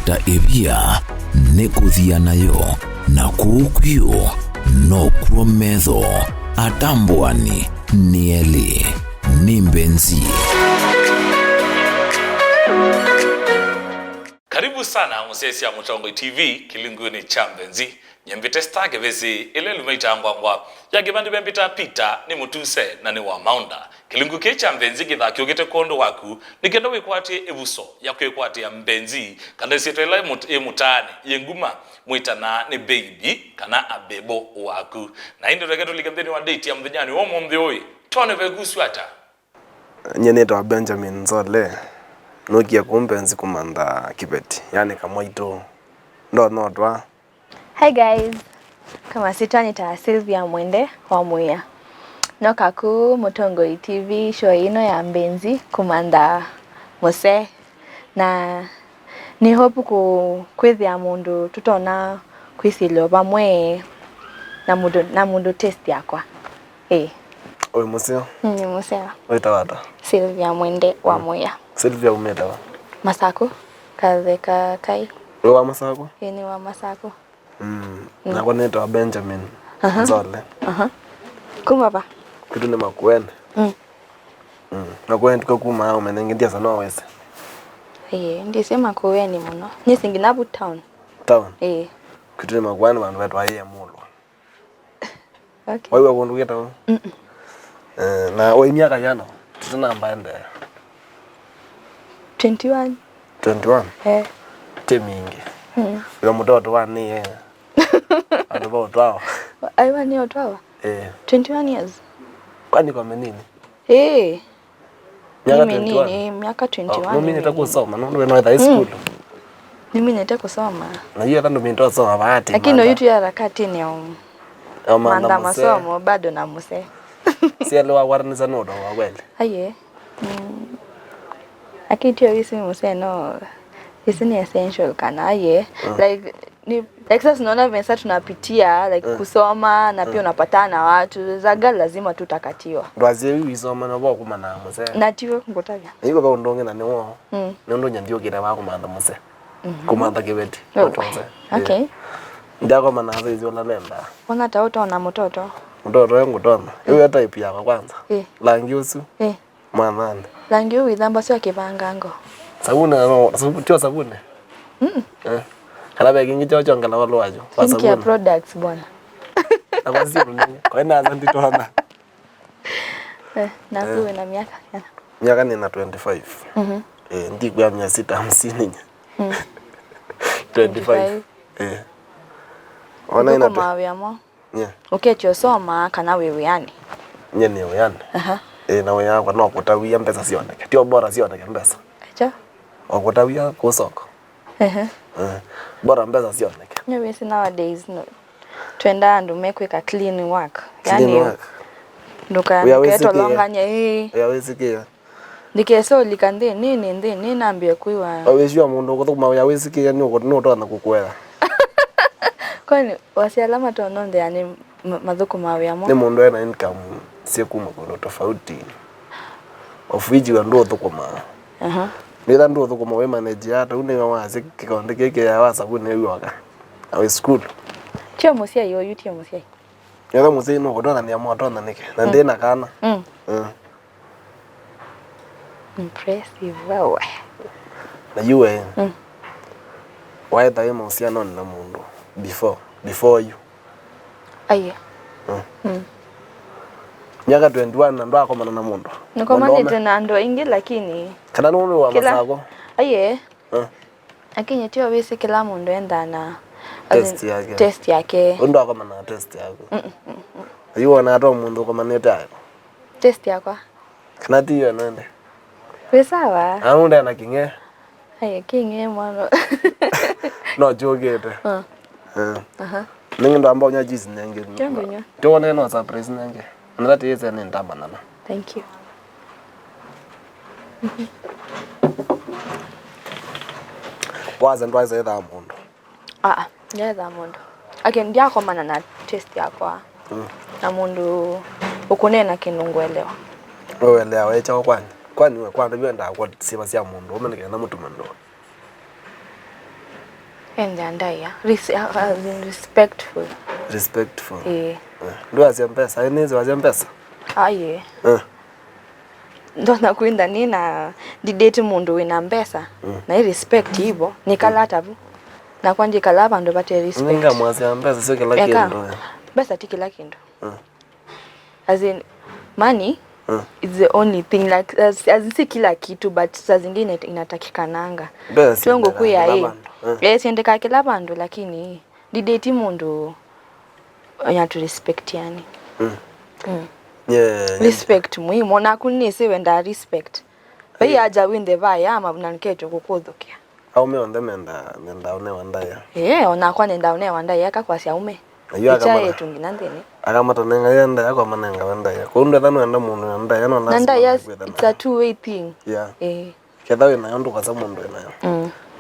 ta ibia nekuthia nayo na kuukio no kuometho atambwani nieli ni mbenzi. Karibu sana Musesi ya Mutongo TV kilinguni cha mbenzi. Nyembite stage vezi ile lumeita ngwangwa ya gibandu bembita pita ni mutuse na ni wa maunda. Kilingu kecha mbenzi githa kiogete kondo waku nikendo wikwati ebuso ya kwekwati ya mbenzi kanda sitwela mutani yenguma muitana ni baby kana abebo waku na indo regeto ligambeni wa date ya mvenyani wo mombe oi tone veguswata nyenetwa Benjamin Nzole nokia kumbenzi kumanda Kibeti yani kamwaito ndo notwa. Hi guys, kama sitani ta Sylvia Mwende wa Muya noka ku Mutongo TV show ino ya mbenzi kumanda Mose na ni hope kwithia mundu tutona kwisilo bamwe na mundu test yakwa Oi Museo ni Museo wetawata Sylvia Mwende wa Muya. Sylvia umetawa Masako kazeka kai wa Masako ni wa Masako na kwa netwa Benjamin Nzole kumaba kitu ni makuene na kwa ndiko kuma au menengedia sana wese ndisema kuweni muno nyisinginabu town kitu ni makuene bandu wetu aye mulwa okay wewe wondu geta na oi miaka yana tuna mbande 21 temingi yo mtoto wani ando botwa aiwa ni otwa 21 years kwani kwa menini miaka 21 mimi nitakusoma ndo wewe high school mimi nitakusoma na hiyo ndo mimi nitosoma bahati lakini yote ya harakati ni manda masomo bado na Muse siele wa warniza nodo wa kweli akitio isi Muse no isi ni essential kana like ni sasa tunaona visa tunapitia like kusoma na pia unapatana na watu zaga lazima tutakatiwa ndo azewi isoma na boko mana Muse na tiwe ngotavya hiyo kwa ndonge na niwo ndo nyandio kira ba kumanda Muse kumanda Kibeti okay ndako manazo hizo la lenda wana tauta na mtoto wangu tona hiyo type ya kwanza langi usu mwanani langi uidhamba sio kibangango sabuni no sabuni sabuni kala begi ngicho chongala walo wajo kwa sabuni ya products bwana abazi runini kwa ina azanti tona na kuwe na miaka ni na 25 ndi kwa 650 25 ona ina mawiamo ukecho soma kana wewe yani nyene wewe yani na wewe yako no kutawia mpesa sioneke tio bora sioneke mpesa acha okutawia kusoko bora mpesa sioneke nyewe nowadays no twenda ndo mekweka clean work yani ndoka keto longanya yawesikia ndikeso likande nini nambia kuiwa aweshwa mundu kuthuma yawesikia ni no tona kukwela kwani wasialama tononde yani madhuko mawiamo ni mundu ena income siku makono tofauti of which you ndo thukuma nila ndo thukuma we manage hata une wazi kikonde keke ya wasabuni wiwaka awe school chio musia yo yuti musia yala musia no kodona ni amoto na nike na ndena kana impressive wow na yuwe why the musia no na mundu before you nyaka 21 na ndo akomana na mundu niko manete na ndo ingi lakini kana no wa masako lakini tio wese kila mundu enda na test yake ndo akomana na test yako ayo na ndo mundu komanete ayo test yako kana tiyo nende pesawa anaunda na kinge kinge mwana no jogete ningi ndo ambao nyajizi nenge tuone no surprise nenge ndati yeze ni ndamanana thank you waza ndo aiza eda mundu eda mundu akendia kwa mana na test yako na mundu ukunena kinungwelewa wewe leo echa kwani wewe kwanda byenda kwa siba sia mundu umeneke na mutu mando And andaya respectful. Respectful. Ndo azempesa inezi wazempesa. Aye. Ndo nakwenda nina didate mundu wina mpesa na respect hivyo nikalata bu na kwanje kalaba ndo bate respect. Ninga mwazi mpesa sio kila kitu. Besa tiki kila kitu. As in money is the only thing, like as si kila kitu but saa zingine inatakikananga. Siongo kuya hii. Siendeka kila bandu lakini didate mundu ya to respect yani. Yeah. Respect muhimu na kunise wenda respect. Bai aja winde vai ama unankejo kukodhokia. Au me onde menda one wandaya. Ona kwa nenda one wandaya kwa sia ume. Icha yetu nginandeni. Akamata nenga yenda yako manenga wandaya. Ko ndo thanu enda mundu wandaya no nanda yes, it's a two way thing. Yeah. Kethawe na yondo kwa samu ndo nayo.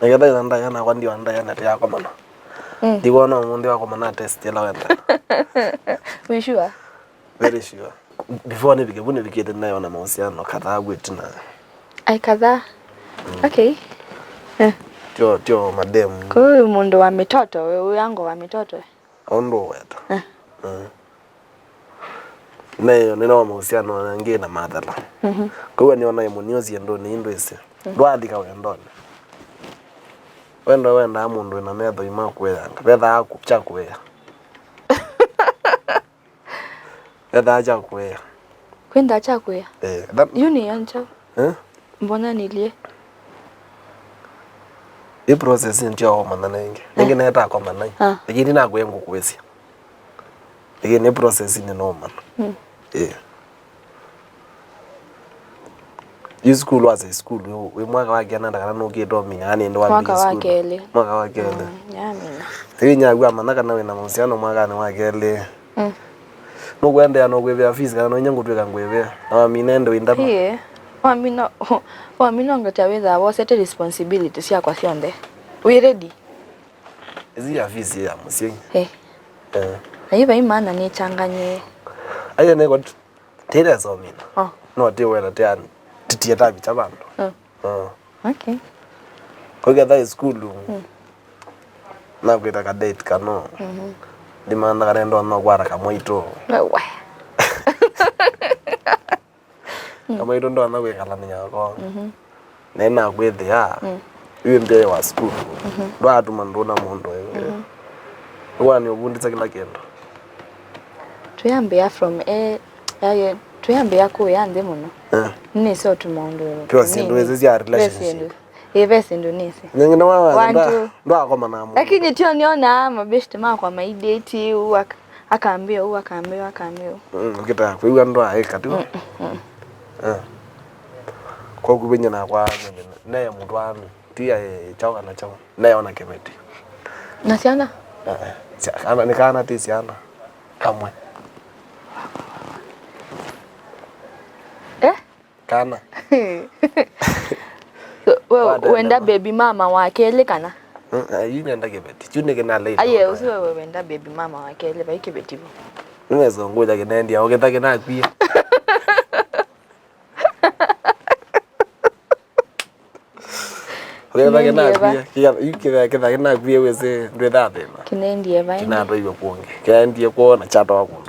Na kethawe nanda yana kwa ndi wandaya na tia kwa mana. Digo no mundu wako mana test yela wenda. We sure? Very sure. Before nibige vikete nayo na mahusiano kadhaa gwetina. Ai kadhaa. Okay. Tio madem. Kwa hiyo mundu wa mitoto, wewe yango wa mitoto. Ondo weta. Nayo nina mahusiano na ngine na madhala. Kwa hiyo niona imuniozi ndo ni ndo ise. Ndwadika wendone. Wenda mundu na metho ima kweyanga. Betha akucha kweya. Betha acha kweya. Kwenda acha kweya. Yuni yancha. Mbona nilie? I process ndio mana nenge. Nenge neta kwa mana. Lakini na kwengu kwesi. Lakini process ni normal. You school was a school. We mwaka wake nanda kana no gedo mingani ndo wa mwaka wakele. Mwaka wakele. Yamina. Tinya gwa manaka nawe na muhusiano mwaka ni wakele. No gwende ya no gwebya fees kana nyangu tweka gwebya. Na minendo indama. Wamino ngotaweza abo set responsibility sia kwa sionde. We ready? Izi ya fees ya musingi. Na hiyo imana ni changanye. Ayo ne got tera so mina. No te wera te an titie tabi chabando. Okay. Ko ga school. Na kwita ka date kano. Dimanda kana ndo no gwara ka moito. Wewe. Kama ndo ndo na kweka lani yako. Nena gwethe ya. Iwe mbe wa school. Ndo atuma ndo na mundo wewe. Wani obunditsa kila kendo. Tuyambia from tuyambia ko yande muno. Ni so tumondo. Pure sindo ezi ya relationship. Vese ndo nisi. Ngina wawa ndo akoma na mu. Lakini tio niona mabest ma kwa my date akaambia akaambia. Ngita kwa ndo aika tu. Kwa kubenya na kwa naye mtu wanu tia chao na chao. Naye ona kemeti. Nasiana? Ana nikana tisiana. Kamwe. Kana. Wenda baby mama wakele kana? Yini enda kebeti. Chune kena late. Aye usiwe wenda baby mama wakele ba ikebeti bo. Nimezo ngoja kenendia oketa kena kwia. Oketa kena kwia. Kida kena kwia wese ndwetha thema. Kinendia ba. Kina ndo iwe kuonge. Kinendia kuona chato wako.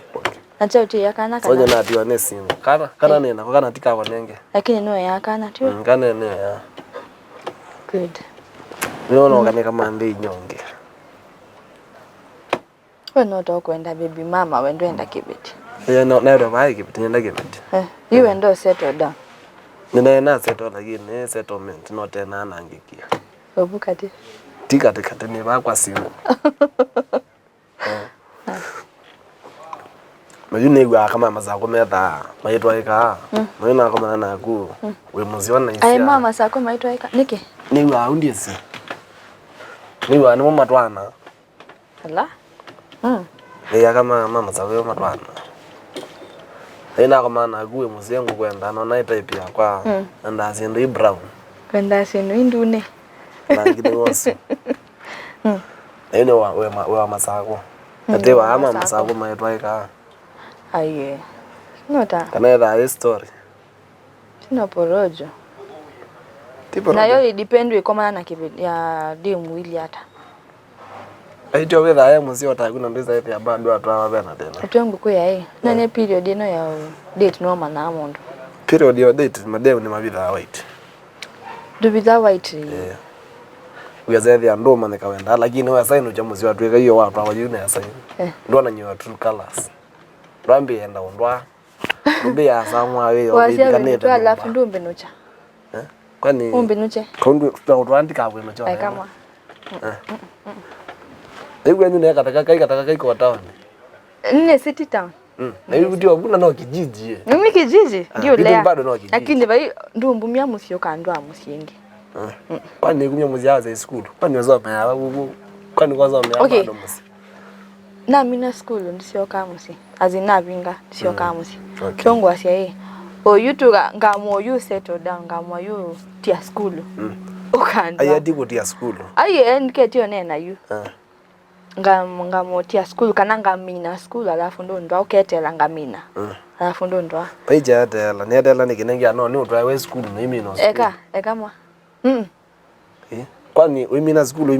Acha uti yakana kana. Sonya na diwa nesimu. Kana nena kwa kana tika wanenge. Lakini no yakana tu. Kana ne ya. Good. Niona wakane kama ndi nyonge. Wewe ndo kwenda baby mama wendo enda kibeti. No ndo vai kibeti enda kibeti. Iwe ndo settle down. Nina settle lakini settlement no tena nangikia. Obukati. Tika ni ba kwa simu. Majune gwa kama mazako metha maitwa ika maina kama na ku we muziona isia ai mama sako maitwa ika niki ni wa undiesi ni wa ni matwana ala ya kama mama sako matwana ina kama na ku we muzengu kwenda no na type ya kwa anda sindo brown kwenda sindo indune na kidogo ene wa masako ate wa ama masako maitwa ika aye. Nota. Kana da story. Sina porojo. Tipo na yo depend we koma na ya demu wili hata. aitio wetha aya musio takuna ndisa ete abando atwa bana tena atongo ko yae na ne period ino ya date no mana mondo period ya date madem ni mabitha white dubitha white uyazethi andoma nikawenda lakini wewe sign ucha musio atweka hiyo watu awajune ya sign ndo na nyoa true colors rambi enda ondwa mbe ya samwa wewe wakaneta alafu ndo mbenucha kwani umbenuche kondu tutandika bwe macho kama Ewe nyu kataka kai kwa town. Nne city town. Na hiyo ndio buna no kijiji. Mimi kijiji ndio lea. Bado no kijiji. Lakini bai ndio mbumia musio kandwa musienge. Kwani kumya muzia za school. Kwani wazoma ya kwani wazoma ya bado musi. Na mina school ndisio kamusi. Azina binga ndisio kamusi. Kyongo asia yeye. O yutu ngamo you settle down ngamo you tia school. Ukandwa. Aya diko tia school. Aye ndiketio nena you. Ngamotia school kana ngamina school alafu ndo ndo uketela ngamina alafu ndo ndo paija atela ni atela nikinengia no ni utwa we school no imino eka mwa kwani imina school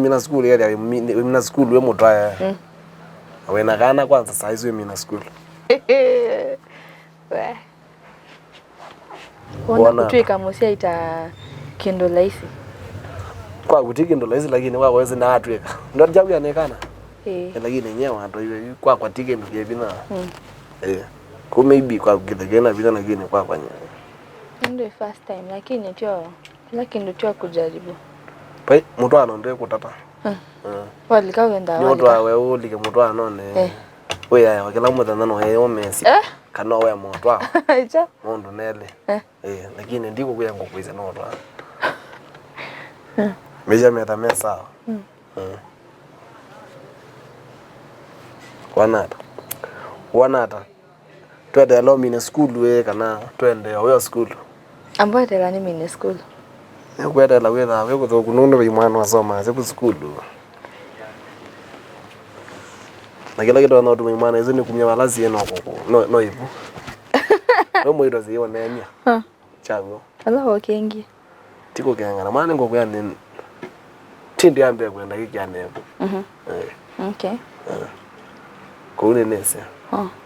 ya imina school we mutwa wena kana kwanza saizo imina school we wana kutwika musia ita kindo laisi kwa kutiki ndo laisi lakini waweze na atweka ndo jabu yanekana lakini nyewe watu hiyo kwa tike ndio bina kwa maybe kwa kidegena bina lakini kwa ndio first time lakini ndio kujaribu pai mtu anaondoe kutata walika wenda wali mtu awe ulike mtu anone wewe ya kila mtu anano yeye Messi kana wewe mtu acha mondo nele lakini ndiko kuya ngokuiza no ndo meja meta wanata twende alo mine school we kana twende oyo school ambaye tela ni mine school kwenda la wetha we kutho kunondo we mwana wasoma ze ku school na kila kitu na watu mwana hizo ni kumya walazi eno no ibu no moiro zi onenya chago ala kengi tiko kengana maana ngo kwa ni tindi ambe kwenda kikianepo okay kone nese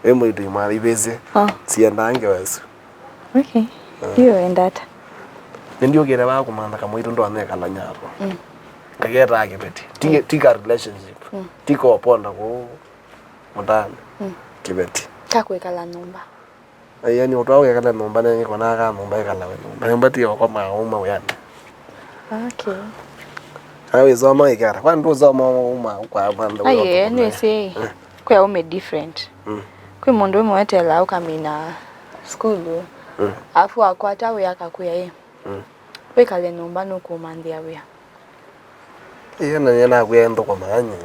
emo itu imali beze siendange weso okay hiyo endata ndio kile ba kumanda kama itu ndo aneka la nyapo ngageta akipeti tika relationship tiko oponda ko mutana kibeti kakwekala numba yani utwawe kala numba nenge kona ka numba ikala we numba tio kwa mauma uyani okay awe zoma ikara kwa ndo zoma uma kwa banda aye nese kwa ume different kwa mondo mwetela ukamina school afu akwata we akakuya ye we kale numba no kumandia we yana kwenda kwa manya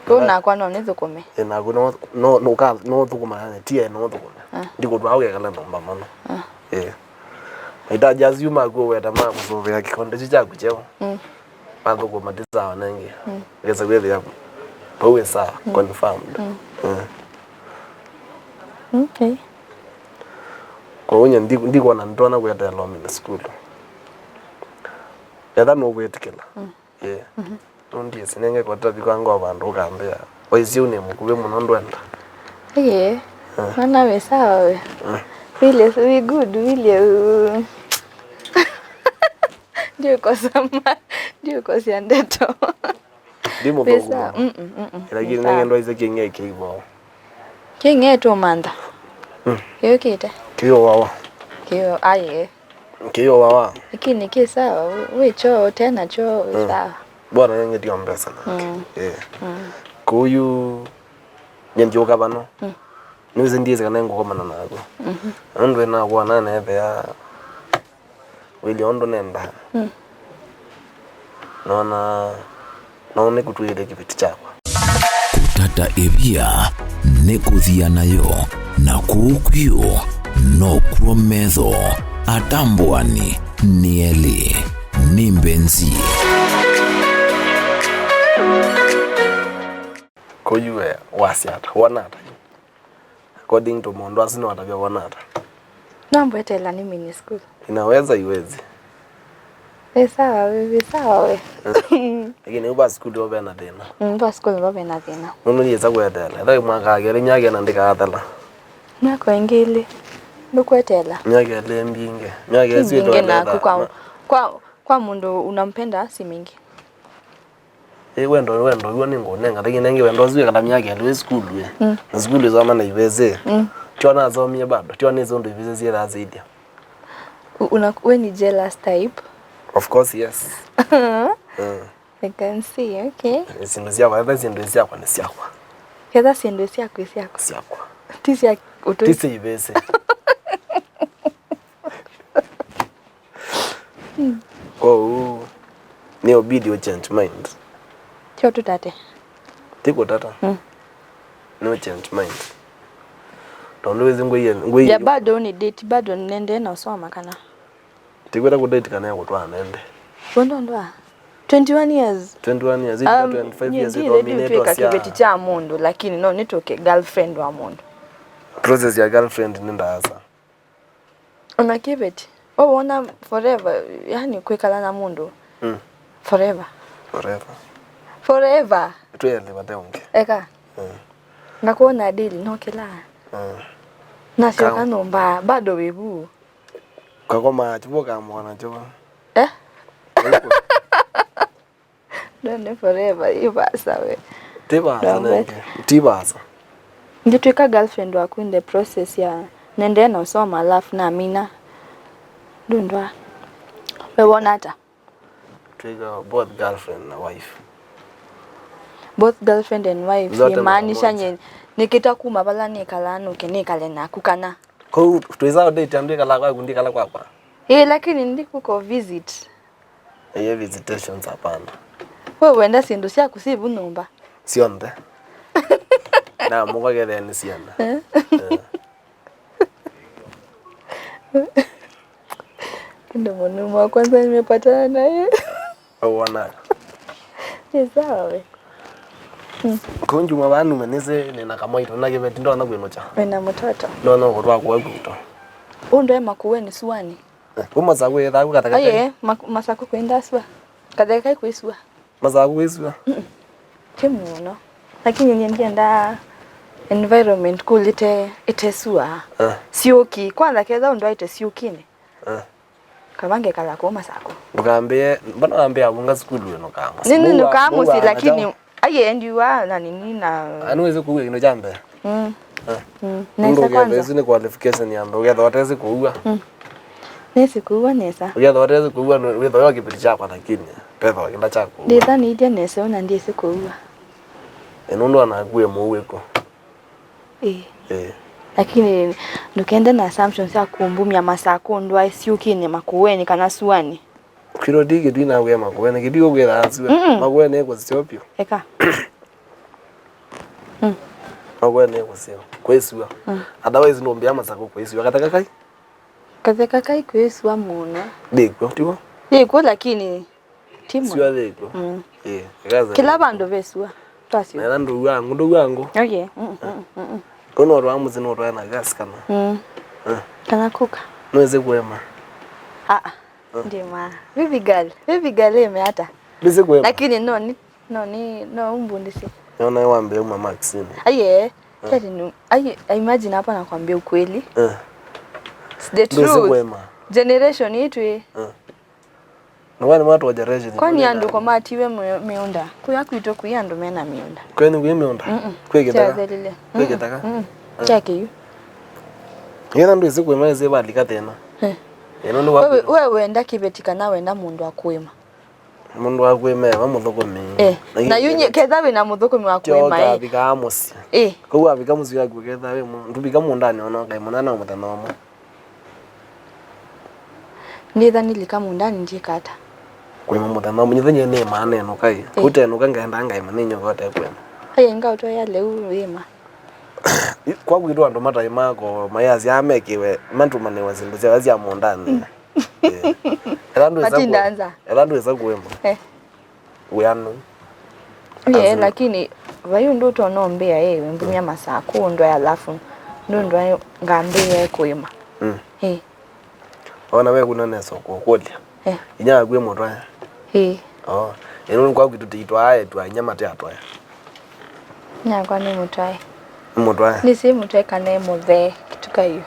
kuna kwa no nezo kome ena kuno no ka no to kuma ne tie no to kuma ndiko twawe kala numba mano ita jazi uma go weta ma kuso ya kikonde cha kucheo pado kwa matiza wanenge ngeza kweli hapo pawe sawa confirmed okay kwa unya ndiko na ndona kwenda Lomini school yada no wetikela ndiye sinenge kwa tabi kwangu abantu kambia oizi une mukube muno ndwenda mana we sawa we vile we good vile ndio kwa siandeto ndimo bogo lakini nenge ndo ize kinge kibo kinge to manda hiyo kite kiyo wawa kiyo aye kiyo wawa lakini sawa we choo tena choo sawa bora nenge ndio mbesa kuyu nyenjo kabano nize ndize kana ngo koma nako andwe na bwana na ebe wili ondo nenda naone kutwire kipiti chakwa kutata ebia nekuthia nayo na kukwio no kuometho atambwani nieli nimbenzi koyue wasiata wanata according to mondo asino watabia wanata nambo etela ni mini school inaweza iwezi Sawa bibi, sawa we. Lakini uba school obe na tena. Ba school obe na tena. Muno yesa kwetela. Ndio mwaka agere nyage na ndika atala. Nyako engele. Ndokwetela. Nyage le mbinge. Nyage sio ndo. Na kwa mundu unampenda si mingi. Wendo yoni ngonenga lakini nenge wendo zwe kala myake ndo school we. Na school zo mana ibeze. Chona zo mie bado. Chona hizo ndo ibeze zira zaidi. We ni jealous type? Of course yes. I can see, okay. Sindosia kwa hata sindosia kwa nisiakwa. Keda sindosia kwa isiakwa. Siakwa. Tisi ya uto. Tisi ibeze. Oh. Ni obidi o change mind. Chio tutate. Tiko tata. No change mind. Tondo wezi ngoye. Ya bado ni date bado nende na usoma kana. Tikwenda ku date kana yakutwa nende. Bondo ndwa. 21 years. 21 years, 25 years ago mimi tuweka kibeti cha mundu lakini no nitoke girlfriend wa mundu. Process ya girlfriend nenda hasa. Una kibeti. Ona forever, yani kwekala na mundu. Forever. Forever. Twele batonge. Eka. Nakuona dili no kila. Na sio kanomba bado webu. Kakoma chiboka mwana choba. Don't forever ibasa we. Tibasa. Nditweka girlfriend wako in the process ya nende na usoma alafu na Amina. Ndundwa. Wewe hata. Tweka both girlfriend na wife. Both girlfriend and wife imaanisha nye nikitakuma bala nikalano kenikale na kukana. Ko tweza date andika la kwa kundika la kwa. Lakini ndikuko visit. Visitations hapana. Wewe wenda sindu sia kusibu numba. Sionde. Na mungu gele ni siana. Ndio mwanaume wa kwanza nimepatana naye. Wana. Ni sawa we. Konju mabanu menese nina kama ito na kibeti ndo na kwenocha. Wena mtoto. No kwa kuto. Undo makuweni suani. Umazaku yetha kukataka. Masaku kwenda swa. Kadaka kuiswa. Mazaku iswa. Kimuno. Lakini nyendienda environment kulite itesua. Sioki kwanza keza ndo ite siokine. Kabange kala kwa masako. Ngambie mbona ngambia bunga school weno kama. Nini nukamu si lakini ndiwa na nini na anuweze kuwe ino jambe. Nesa kwanza. Ndio qualification yambe ugetha watezi kuua. Nesi kuua nesa. Ugetha watezi kuua wetha yoki pilicha kwa lakini petha wakinda chako. Nditha ni ide nesa ona ndiye sikuua. Enondo anakuye muweko. Lakini ndukende na assumptions ya kumbumya masako ndo siokine makuweni kana suani. Kirodi kidina we makuweni kidigo gwera aswa. Makuweni eko siopio. Eka. Makuweni eko sio. Kweswa. Otherwise no mbia masako kweswa kataka kai. Kataka kai kweswa muno. Deko tibo. Deko lakini timu. Sio deko. Kaza. Kila bando veswa. Twasio. Na ndo wangu. Okay. Kono rwamu zino rwana gas kana. Kana kuka. Nweze kwema. Ndima. Baby girl hata. Bize kwema. Lakini no umbundisi. Naona wambe uma Maxine. Tati I imagine hapa nakwambia ukweli. It's the Bize truth. kwema. Generation yetu Nwani watu wa generation. Kwani andu kwa matiwe miunda. Kuyakuito kuyandu mena miunda. Kwani miunda? Kwegeta. Kwegeta. Chake yu. Yena ndo isikwema eze balika tena. Wewe enda kibetika na wenda mundu akwema. Mundu akwema wa muthukumi. Na yunye ketha we na muthukumi wa kwema Kyo bika amusi. Ko abika musi wa kwetha we mundu bika mundani ona kai munana umutana omo. Nditha nilika mundani njikata. Kwema mutana omo nyithenye ne maana eno kai. Kutenuka ngenda ngai maninyo gote kwema. Nga uto ya leu wema. Kwa kwitwa ndo matai mako mayazi amekiwe mantu manewa zindu cia cia mundani. Elandu eza kwema. Uyanu. Lakini vayu ndo tonombea yewe mbumya masako ndo alafu ndo ngambia kwema. Ona we kuna neso kwa kweli. Inya gwe motwa. Oh. Eno kwa kitu tiitwa aye tu anyama te atwa. Nya kwa ni mutwae. Motwa. Ni si mutwae kana muthe kitu kayo.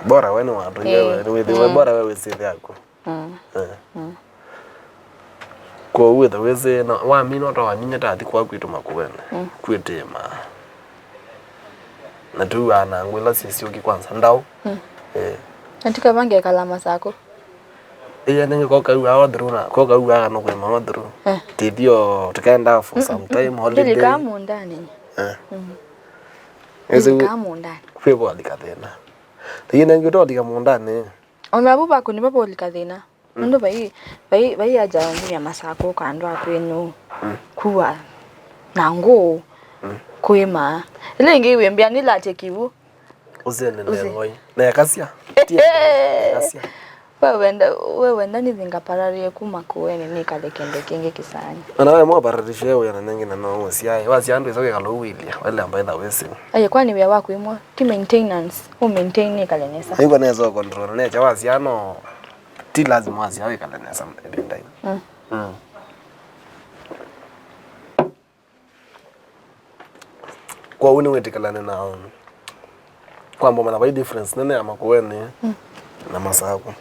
Bora wewe ni watu wewe bora wewe sisi yako. Kwa uwe weze na wa mimi no tawa nyinya tati kwa kwitu makuwene. Kwitema. Na tu ana ngwela sisi uki kwanza ndao. Natika bange kalama zako. Nenge kwa kaua odru na kwa kaua no kwa odru. Tidio tukaenda for some time holiday. Ndili kama ndani. Kama ndani. Kwebo alikathena. Tiyene ngito kama ndani. Onabuba kuni babo alikathena. Ndo bai aja ya masako kando akwenu. Kuwa nango. Kwema. Ile ngiwe mbia nila tekivu. Uzene ngoi. Na yakasia. Yakasia. Wewe ndani zingaparari kuma kuweni ni kale kende kinge kisanya. Ana wewe mwa bararisha wewe yana nengi na no wasiai. Wasi andu isoke kalo wilia. Wale ambaye da wesi. Aye kwani wewe wako imwa ti maintenance. U maintain ni kale nesa. Hiyo nezo control ne cha wasi ano ti lazima wasi awe kale nesa ndai. Kwa uni wetikalane na kwamba mana bai difference nene ama kuweni na masako.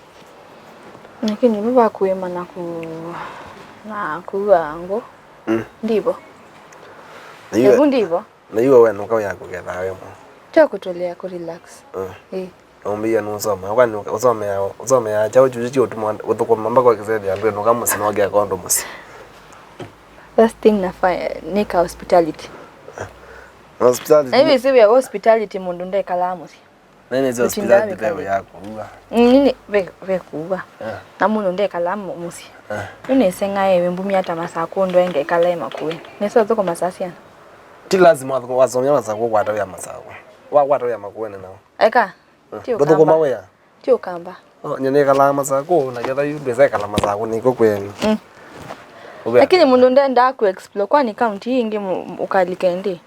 Lakini baba kuema na kuwango. Ndivyo. Hebu ndivyo. Na hiyo wewe nuka yako getha wewe. Cha kutolea ku relax. Ombia nusoma. Kwani usome ya chao chuchi utuko mamba kwa kizedi ya ndo kama sinoge ya kondo musi. First thing na nika hospitality. Hospitality. Hivi siwe hospitality mundu ndai kalamu si. Nene hizo hospitality wewe yako uwa. Nini we kuwa. Na mundu ndai kalamu musi. Nini senga yewe mbumi hata masako ndo enge kalema kuwe. Nesa zoko masasiana. Ti lazima wazomya masako kwa tawe ya masako. Wa tawe ya makuene nao. Eka. Tio kamba. Dodo mawe. Tio kamba. Nyene kala masako na getha yu beza kala masako niko kweni. Lakini mundu ndenda ku explore kwani county ingi ukalikendi.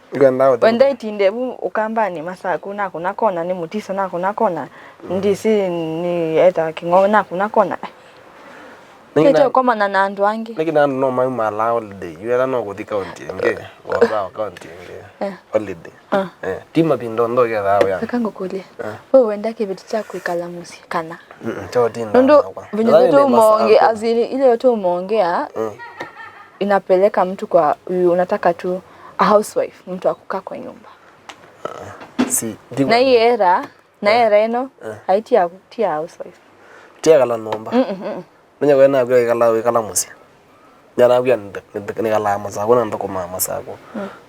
Wenda itinde ukamba ni masako na kuna kona ni mutiso na kuna kona. Ndisi ni eta kingo na kuna kona. Kito koma na nandu wangi. Lakini nandu no mai mala holiday. Yuera no kuthika county nge. Wa county nge. Holiday. Tima pindo ndo getha we. Kango kule. Wewe wenda kibitu cha kuikala musi kana. Chao tina. Ndo vinyo tu umeonge azini ile yote umeongea. Inapeleka mtu kwa unataka tu a housewife, mtu akukaa kwa nyumba. Si. Na hii era eno haiti ya tia housewife. Tia kala nomba. Nenya kwena kwa kala musi. Jana kwa ni kala masako na ndoko mama sako.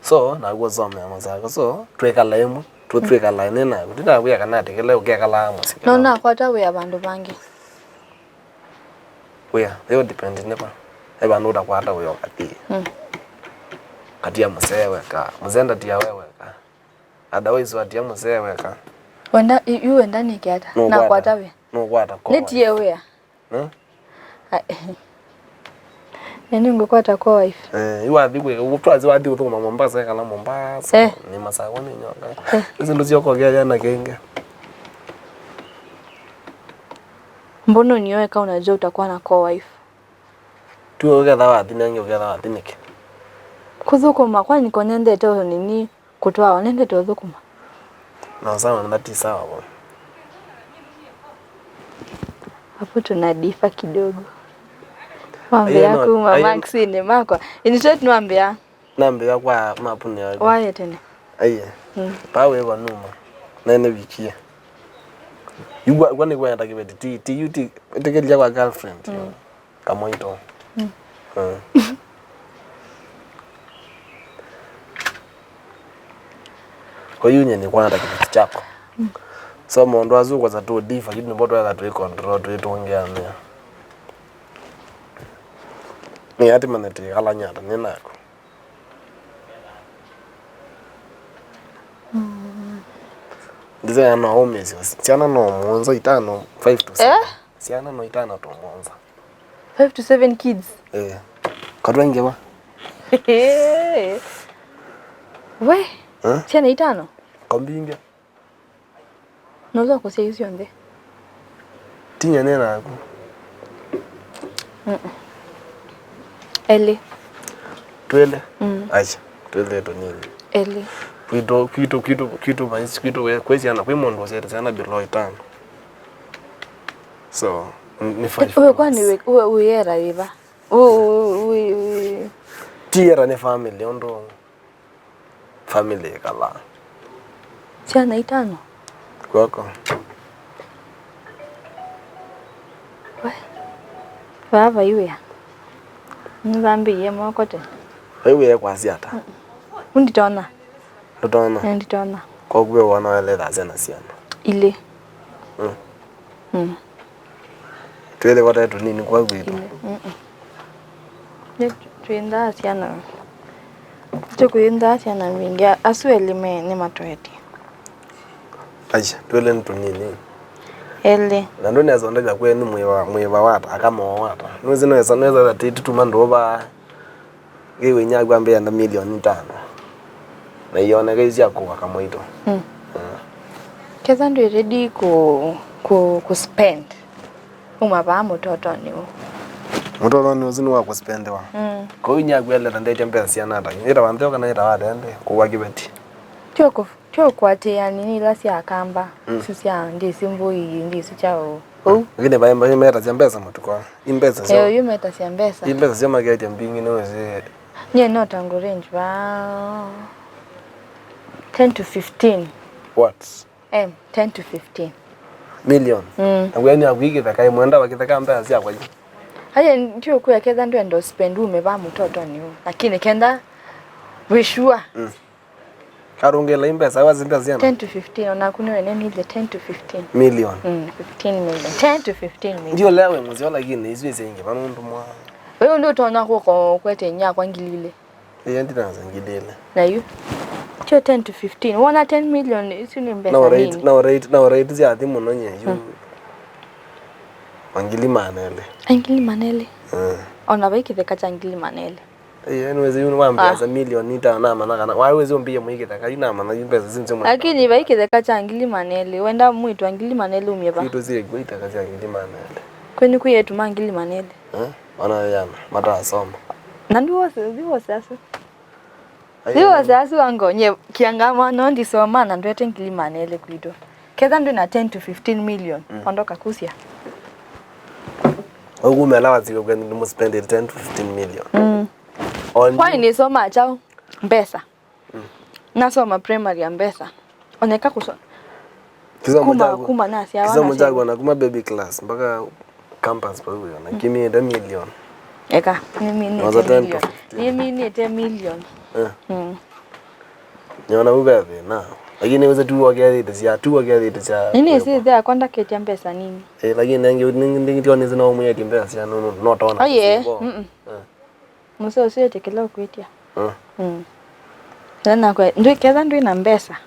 So na kwa zome masako. So twekala emu, twekala nena. Kutinda kwa kana tekele ukekala musi. No na kwata we abandu bangi. We they depend never. Eba ndo kwata we wakati. Kati ya musewe ka. Muzenda tia wewe ka. Otherwise watia musewe ka. Wenda yu wenda ni kiata. Na kwata we. No kwata kwa. Netie we. Nani ungekwata kwa wife? Iwa dhikwe utwazi wadi uthuma Mombasa kala Mombasa ni masako ni nyoka. Hizo ndo ziko gea na kenge. Mbono niwe ka unajua utakuwa na kwa wife. Tuo getha wathi na ngio getha wathi niki. Kuthukuma kwani konende to nini kutoa nende to thukuma. Na sawa na tisa hapo. Hapo tunadifa kidogo. Mambe yako Maxine makwa. Instead nuambia. Nambia kwa mapuni yako. Waye tene. Aiye. Pawe wanuma. Nene wikia. Yugwa kwani kwa yataki beti ti tekelia kwa girlfriend. Kama ito. Kwa hiyo ni kwa nataki beti chako. So mondo azu kwa zato difa kitu mboto ya zato control tu tuongea nia. Ni ati maneti kala nyata ninako. Ndizo ya no homesi. Siana no monza itano 5 to 7. Siana no itano to monza. 5 to 7 kids. Kadwa ngewa. We. Siana itano. Kombinga. Noza ko sei yonde. Tinya nena ako. Eli. Twele. Acha. Twele to nini? Eli. Kitu maisi kitu kwezi ana kwa mondo zete sana below 5. So ni 5. Wewe kwani wewe yera iba. Tira ni family ondo. Family kala. Siana 5. Kwako. Baba iwe. Nzambi moko te. Wewe kwa siata. Unditona. Nditona. Nditona. Kwa kuwe wana ile lazena siana. Ile. Twele wata tu nini kwa kwetu. Tuenda siana. Tukuenda siana mingi asweli me ni matoeti. Acha twele ntu nini. Ele. Na ndo neza ndaja kwa ni mwiva wata akama wata. Nwezi neza that itu mandoba. Gewe nyagwa mbe na milioni 5. Na ione gezi yako kama ito. Keza ndio ready ku spend. Umaba mtoto ni wo. Mtoto ni uzini wa kuspend wa. Kwa hiyo nyagwa ile ndete mpesa siana hata. Nira wanteo kana ira wada ende kwa kibeti. Tio kwate ya nini la si akamba. Sisi ndi simbo ndi si chao. Ngine bae meta sia mpesa mtukwa. Impesa sio. Yo meta sia mpesa. Impesa sio mageti mbingi nweze. Nye no tango range ba 10 to 15. What? 10 to 15 million. Ngweni akuyikitha kai mwenda wakitha mpesa sia kwa. Haya ndio kwa keza ndio ndo spend umeba mtoto ni wo. Lakini kenda wishua. Karungela impesa wazi mpesa sia. 10 to 15 ona kuna nini ile 10 to 15 million. 15 million. 10 to 15 million. Ndio lewe muzio lakini isiwe inge bana muntu mwa. Wewe ndio utaona kwa kwete nya kwa ngilile. Yeye ndiye ngidele. Na you? Cho 10 to 15. Wana 10 million isi ni mbesa nini? Na rate zia thimu no nyenyu. Angili manele. Angili manele. Ona baiki theka changili manele. Nwezi yunu wambia za milioni nita na mana kana. Wawezi ombie muikita kai na mana impesa zinzemo. Lakini baiki theka changili manele. Wenda mwitu angili manele umyeba. Kitu zile kuita kazi angili manele. Kweni kuyetu mangili manele. Ona yana mata soma. Nanduwa sasa. Ziwa sasa wangonye kiangama nondi soma na ndwete ngili manele kwito. Keza ndo na 10 to 15 million. Ondoka kusia. Ogu melawa ziko kwa ndi spend 10 to 15 million. Kwani ni soma chao mbesa. Nasoma primary ya mbesa. Oneka kusoma. Kuma nasi hawana. Kisomo changu na kuma baby class mpaka campus pa huyo na kimi 1 million. Eka, mimi ni 10 million. Nyona ubebe na. Lakini weza tu wakiadite sia tu wakiadite cha. Nini si there kwenda keti mpesa nini? Lakini nange ndingione zina omu ya mpesa sia no tona. Oye. Muso sio tekela kuitia. Sana kwa ndio keza ndio ina mpesa.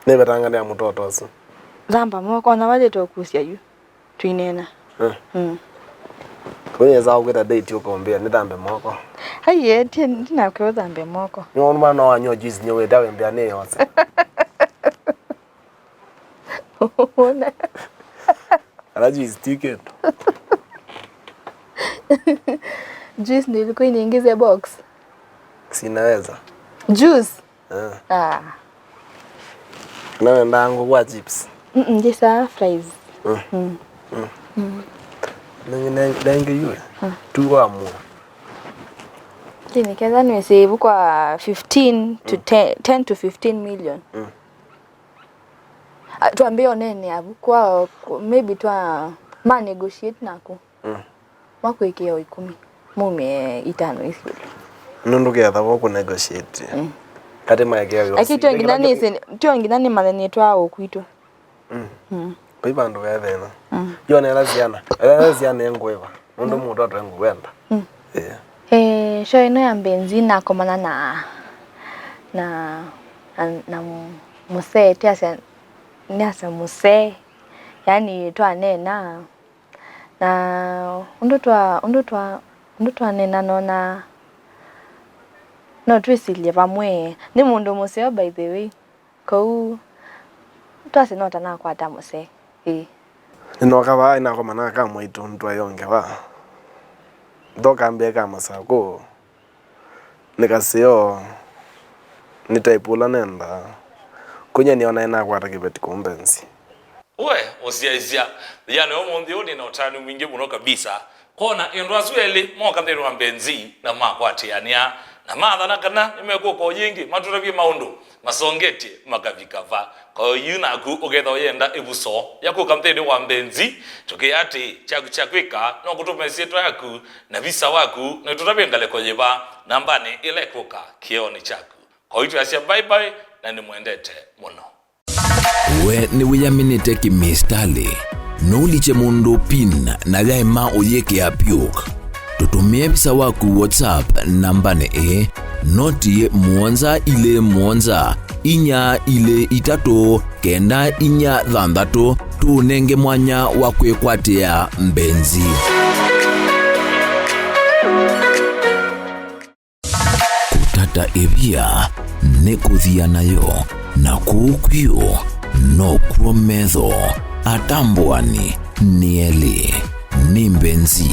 Nebe tanga ya mtoto aso. Zamba moko na wale tokusia yu. Tuinena. Kwenye zao kweta date yuko mbea nidambe moko. Haye tina kwa dhambe moko. Nyono mana wanyo juice nyewe dawe mbea ne yose. Ona. Ala juice ticket. Juice ndio ilikuwa inaingiza box. Sinaweza. Juice. Na ndango kwa chips. Ndisa fries. Nange yule. Tu wa mu. Tini keza ni save kwa 15 to 10 to 15 million. Tuambie onene abu kwa maybe twa ma negotiate nako. Wako ikio 10. Mume 5 isi. Nundu getha wako negotiate. Kati maegea yo. Akito nginani ise tio nginani maleni twa okwito. Oi bandu gathena. Yone laziana. Laziana engweva. Nundu mundu atwengu wenda. Show ino ya mbenzi na komana na muse tiasa niasa muse yani twa nena na undu twa nena no twisilie pamwe ni mundu muse by the way ko twase nota na kwata muse Ninoka ba ina komana kama itu ntwa yonge ba. Ndoka mbeka masako. Nikasio nitaipula nenda. Kunya niona ina kwata kibeti kumbenzi. We osiaisia yani omundi uni na utani mwingi muno kabisa kona indwazweli moka ndero wa mbenzi na makwatiania na madhana kana nimekuko yingi maturabi maundu masongeti makavikava kwa yuna ku ugetha yenda ibuso yako kamtende wa mbenzi tukiyati chakwika no kutumesie yaku na visa waku na tutabengale kojeba nambani ile kuka kioni chaku kwa hiyo asia bye bye na nimwendete muno. We ni wiyaminite kimistali nuliche mundu pin na gaima oyeke ya piuk tutumie bisa waku WhatsApp nambane noti mwonza inya ile itatu kenda inya thandatu tunenge mwanya wakwe kwatia mbenzi. Kutata ebia nekuthia nayo na kukwio no kuometho atambwani nieli ni mbenzi.